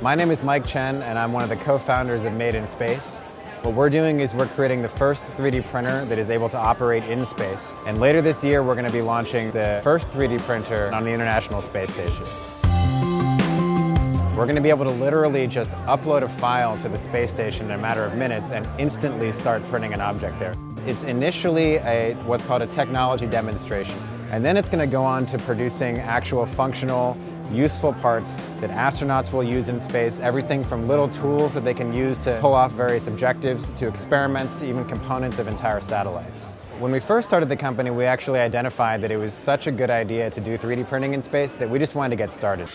My name is Mike Chen, and I'm one of the co-founders of Made in Space. What we're doing is we're creating the first 3D printer that is able to operate in space. And later this year, we're going to be launching the first 3D printer on the International Space Station. We're going to be able to literally just upload a file to the space station in a matter of minutes and instantly start printing an object there. It's initially what's called a technology demonstration. And then it's going to go on to producing actual functional, useful parts that astronauts will use in space, everything from little tools that they can use to pull off various objectives, to experiments, to even components of entire satellites. When we first started the company, we actually identified that it was such a good idea to do 3D printing in space that we just wanted to get started.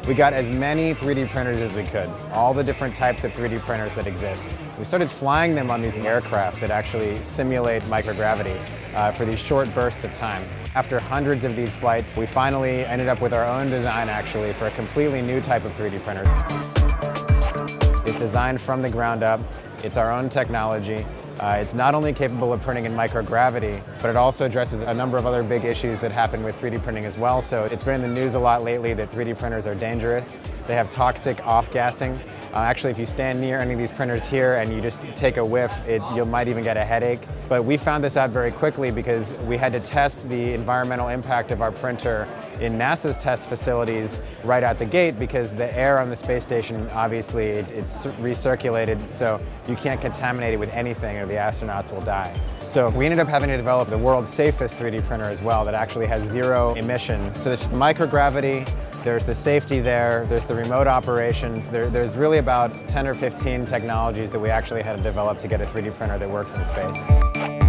We got as many 3D printers as we could, all the different types of 3D printers that exist. We started flying them on these aircraft that actually simulate microgravity for these short bursts of time. After hundreds of these flights, we finally ended up with our own design actually for a completely new type of 3D printer. It's designed from the ground up. It's our own technology. It's not only capable of printing in microgravity, but it also addresses a number of other big issues that happen with 3D printing as well. So it's been in the news a lot lately that 3D printers are dangerous. They have toxic off-gassing. Actually, if you stand near any of these printers here and you just take a whiff, you might even get a headache. But we found this out very quickly because we had to test the environmental impact of our printer in NASA's test facilities right out the gate, because the air on the space station, obviously, it's recirculated, so you can't contaminate it with anything or the astronauts will die. So we ended up having to develop the world's safest 3D printer as well that actually has zero emissions. So there's microgravity, there's the safety there's the remote operations, there's really about 10 or 15 technologies that we actually had to develop to get a 3D printer that works in space.